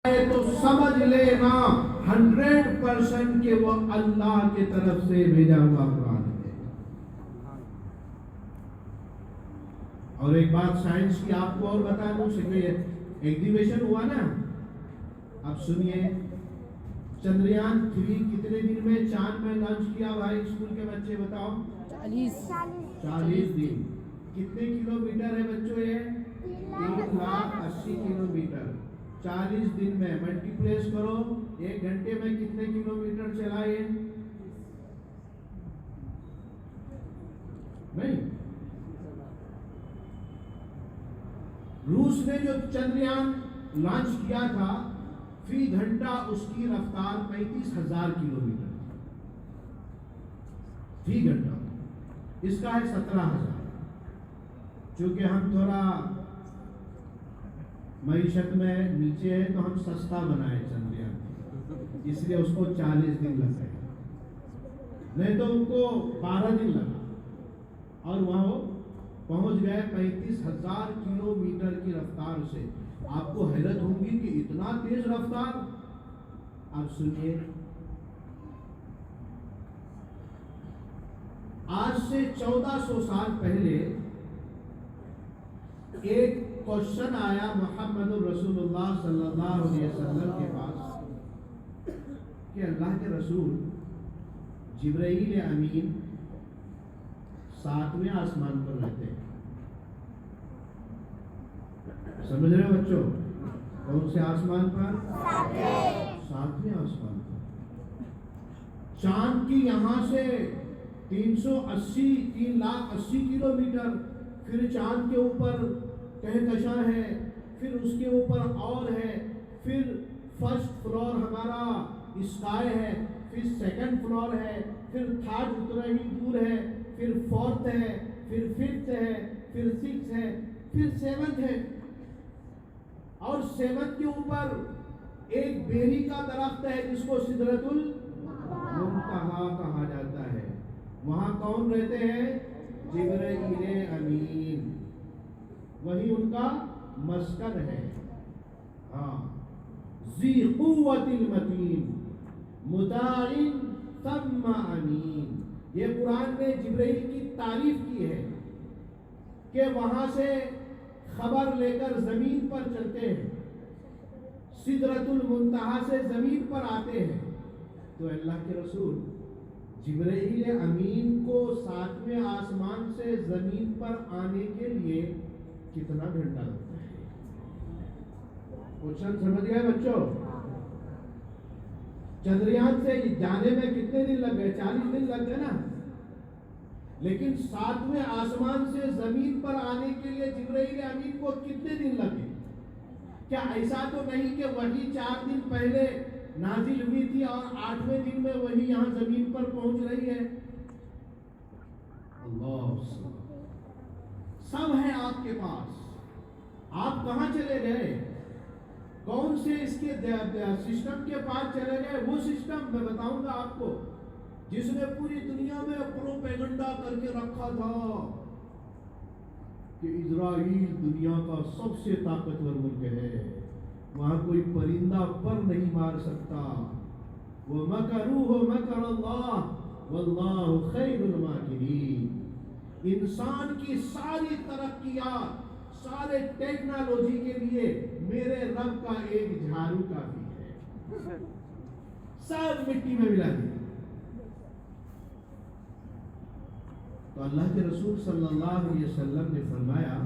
تو سمجھ لینا 100% کہ وہ اللہ کی طرف سے بھیجا ہوا قرآن ہے۔ اور ایک بات سائنس کی آپ کو اور بتا دوں، ایگزیبیشن ہوا نا، اب سنیے، چندریان 3 کتنے دن میں چاند میں لانچ کیا بھائی اسکول کے بچے بتاؤ؟ 40 دن۔ کتنے کلومیٹر ہے بچوں یہ؟ 380 کلومیٹر۔ 40 دن میں ملٹیپلیس کرو، 1 گھنٹے میں کتنے کلومیٹر چلائے؟ نہیں، روس نے جو چندریان لانچ کیا تھا، فی گھنٹہ اس کی رفتار 35,000 کلومیٹر فی گھنٹہ، اس کا ہے 17,000۔ چونکہ ہم تھوڑا معیشت میں نیچے ہے تو ہم سستا بنائے چندریان، اس لیے اس کو 40 دن لگ گئے، نہیں تو ان کو 12 دن لگا، اور وہاں وہ پہنچ گئے 35,000 کلومیٹر کی رفتار سے۔ آپ کو حیرت ہوگی کہ اتنا تیز رفتار۔ اب سنیے، آج سے 1400 سال پہلے ایک کوشچن آیا محمد رسول اللہ صلی اللہ علیہ وسلم کے پاس کہ اللہ کے رسول جبرائیل امین 7ویں آسمان پر رہتے ہیں۔ سمجھ رہے بچوں؟ کون سے آسمان پر؟ 7ویں آسمان پر۔ چاند کی یہاں سے 380 کلومیٹر، پھر چاند کے اوپر کہکشاں ہے، پھر اس کے اوپر اور ہے، پھر فرسٹ فلور ہمارا اسکائی ہے، پھر سیکنڈ فلور ہے، پھر تھرڈ اتنا ہی دور ہے، پھر فورتھ ہے، پھر ففتھ ہے، پھر سکس ہے، پھر سیونتھ ہے، اور سیونتھ کے اوپر ایک بیری کا درخت ہے جس کو سدرۃ المنتہا کہا جاتا ہے۔ وہاں کون رہتے ہیں؟ جبرائیل امین، وہی ان کا مسکن ہے۔ ہاں، ذی قوت المتین مطاع ثم امین۔ یہ قرآن نے جبرائیل کی تعریف کی ہے کہ وہاں سے خبر لے کر زمین پر چلتے ہیں، سدرۃ المنتہا سے زمین پر آتے ہیں۔ تو اللہ کے رسول جبرائیل امین کو 7ویں آسمان سے زمین پر آنے کے لیے کتنا گھنٹہ لگتا ہے؟ کوشچن سمجھ گئے بچوں؟ چندریان سے جانے میں کتنے دن لگ گئے؟ 40 دن لگ گئے نا، لیکن 7ویں آسمان سے زمین پر آنے کے لیے جبرائیل امین کو کتنے دن لگے؟ کیا ایسا تو نہیں کہ وہی 4 دن پہلے نازل ہوئی تھی اور 8ویں دن میں وہی یہاں زمین پر پہنچ رہی ہے؟ اللہ سب ہے آپ کے پاس، آپ کہاں چلے گئے؟ کون سے اس کے سسٹم کے پاس چلے گئے؟ وہ سسٹم میں بتاؤں گا آپ کو جس نے پوری دنیا میں پروپیگنڈا کر کے رکھا تھا کہ اسرائیل دنیا کا سب سے طاقتور ملک ہے، وہاں کوئی پرندہ پر نہیں مار سکتا۔ وَمَكَرُوا مَكَرَ اللَّهُ وَاللَّهُ خَيْرُ الْمَاكِرِينَ۔ انسان کی ساری ترقیات، سارے ٹیکنالوجی کے لیے میرے رب کا ایک جھاڑو کافی ہے، سب مٹی میں ملا دیا۔ تو اللہ کے رسول صلی اللہ علیہ وسلم نے فرمایا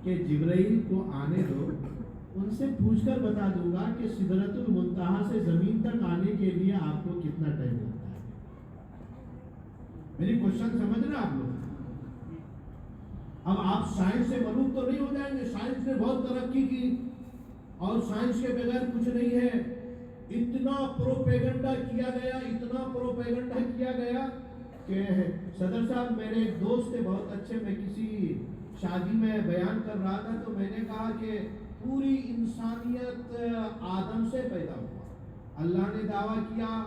کہ جبرائیل کو آنے دو، ان سے پوچھ کر بتا دوں گا کہ سدرۃ المنتہا سے زمین تک آنے کے لیے آپ کو کتنا ٹائم لگتا ہے۔ میری کوشچن سمجھ رہے آپ لوگ؟ اب آپ سائنس سے ملوم تو نہیں ہو جائیں گے، سائنس نے بہت ترقی کی اور سائنس کے بغیر کچھ نہیں ہے۔ اتنا پروپیگنڈا کیا گیا، اتنا پروپیگنڈا کیا گیا کہ صدر صاحب میرے ایک دوست تھے بہت اچھے، میں کسی شادی میں بیان کر رہا تھا تو میں نے کہا کہ پوری انسانیت آدم سے پیدا ہوا۔ اللہ نے دعویٰ کیا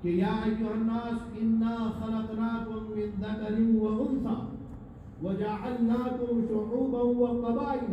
کہ یا ایھا الناس انا خلقناکم من ذکر وانثی وجعلناکم شعوبا وقبائل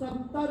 70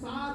7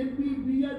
MBBS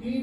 3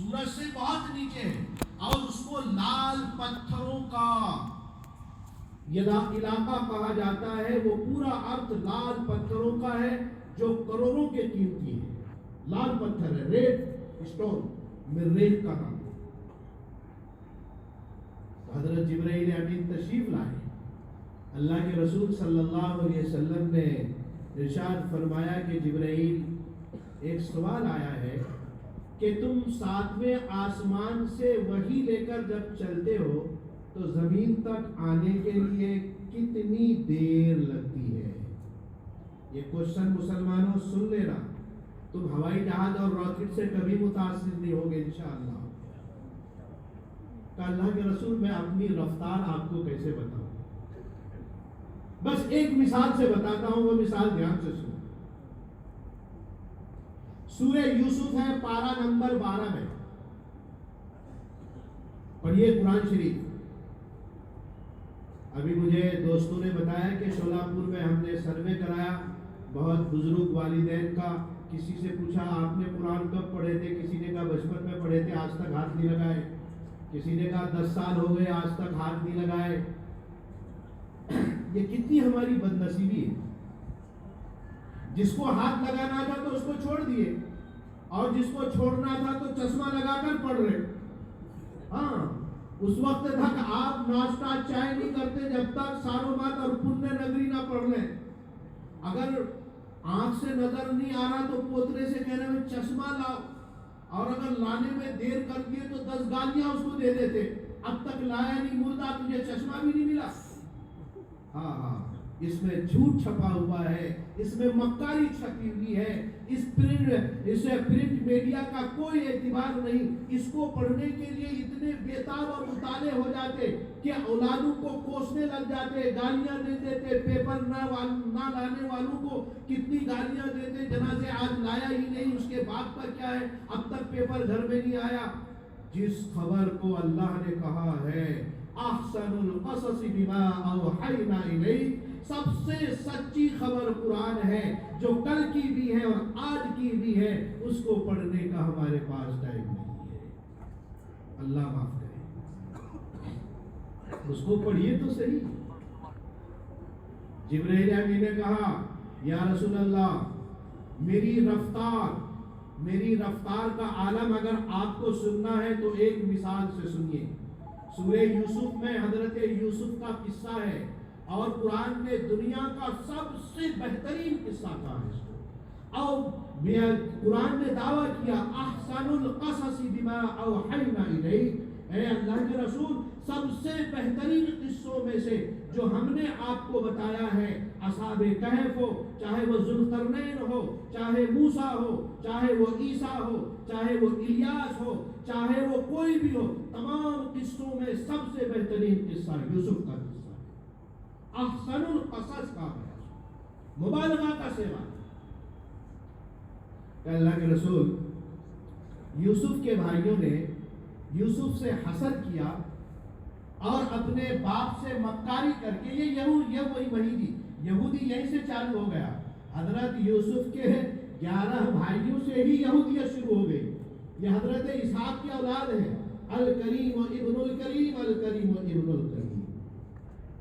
سورج سے بہت نیچے ہے، اور اس کو لال پتھروں کا علاقہ کہا جاتا ہے. وہ پورا ارتھ لال پتھروں کا ہے جو کروڑوں کے قیمتی ہے. لال پتھر ہے، ریڈ اسٹون، مریخ کا نام. حضرت جبرائیل امین تشریف لائے. اللہ کے رسول صلی اللہ علیہ وسلم نے ارشاد فرمایا کہ جبرائیل، ایک سوال آیا ہے کہ تم 7ویں آسمان سے وحی لے کر جب چلتے ہو تو زمین تک آنے کے لیے کتنی دیر لگتی ہے؟ یہ کوشچن مسلمانوں سن لینا. تم ہوائی جہاز اور راکٹ سے کبھی متاثر نہیں ہوگے انشاءاللہ. کہ اللہ کے رسول میں اپنی رفتار آپ کو کیسے بتاؤں؟ بس ایک مثال سے بتاتا ہوں، وہ مثال دھیان سے سنو. سورہ یوسف ہے پارہ نمبر 12 میں. پڑھیے قرآن شریف. ابھی مجھے دوستوں نے بتایا کہ شولاپور میں ہم نے سروے کرایا بہت بزرگ والدین کا. کسی سے پوچھا آپ نے قرآن کب پڑھے تھے؟ کسی نے کہا بچپن میں پڑھے تھے، آج تک ہاتھ نہیں لگائے. کسی نے کہا 10 سال ہو گئے، آج تک ہاتھ نہیں لگائے. یہ کتنی ہماری بد نصیبی ہے. جس کو ہاتھ لگانا تھا تو اس کو چھوڑ دیے، اور جس کو چھوڑنا تھا تو چشمہ لگا کر پڑھ رہے. ہاں، اس وقت تک آپ ناشتہ چائے نہیں کرتے جب تک ساروبات اور پنیہ نگری نہ پڑھ لیں. اگر آنکھ سے نظر نہیں آ رہا تو پوترے سے کہنے میں چشمہ لاؤ، اور اگر لانے میں دیر کر دیے تو 10 گالیاں اس کو دے دیتے. اب تک لایا نہیں، مردہ، تجھے چشمہ بھی نہیں ملا. ہاں ہاں، اس میں جھوٹ چھپا ہوا ہے، اس میں مکاری چھپی ہوئی ہے. اس پرنٹ میڈیا کا کوئی اعتبار نہیں. اس کو پڑھنے کے لیے اتنے بےتاب اور مطالعے ہو جاتے کہ اولادوں کو کوسنے لگ جاتے، گالیاں دے دیتے. پیپر نہ لانے والوں کو کتنی گالیاں دیتے. جنازے آج لایا ہی نہیں، اس کے بعد پر کیا ہے، اب تک پیپر گھر میں نہیں آیا. جس خبر کو اللہ نے کہا ہے احسن القصص بما اوحینا الیک، سب سے سچی خبر قرآن ہے، جو کل کی بھی ہے اور آج کی بھی ہے. اس کو پڑھنے کا ہمارے پاس ٹائم نہیں ہے. اللہ معاف کرے. اس کو پڑھیے تو صحیح. جبرائیل امین نے کہا یا رسول اللہ، میری رفتار کا عالم اگر آپ کو سننا ہے تو ایک مثال سے سنیے. سورہ یوسف میں حضرت یوسف کا قصہ ہے، اور قرآن نے دنیا کا سب سے بہترین قصہ کہا ہے اس کو. اور قرآن نے دعویٰ کیا احسن القصص بما اوحینا الیک، اے اللہ کے رسول، سب سے بہترین قصوں میں سے جو ہم نے آپ کو بتایا ہے، اصحاب کہف ہو، چاہے وہ ذوالقرنین ہو، چاہے موسیٰ ہو، چاہے وہ عیسیٰ ہو، چاہے وہ الیاس ہو، چاہے وہ کوئی بھی ہو، تمام قصوں میں سب سے بہترین قصہ یوسف کا قصہ ہے. احسن القصص کا ہے، مبالغہ کا سیوا. اللہ کے رسول، یوسف کے بھائیوں نے یوسف سے حسد کیا اور اپنے باپ سے مکاری کر کے، یہ وہی تھی، یہودی یہیں سے چالو ہو گیا. حضرت یوسف کے 11 بھائیوں سے ہی یہودیت شروع ہو گئی. یہ حضرت اسحاق کی اولاد ہے، الکریم و ابن الکریم، الکریم و ابن الکریم.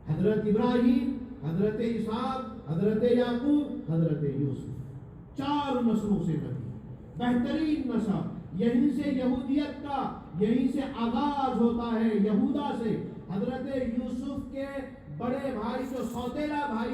حضرت ابراہیم، حضرت اسحاق، حضرت یعقوب، حضرت یوسف، 4 نسلوں سے نبی. بہترین نسل. یہیں سے یہودیت کا، یہیں سے آغاز ہوتا ہے، یہودا سے. حضرت یوسف کے بڑے بھائی جو سوتیلا بھائی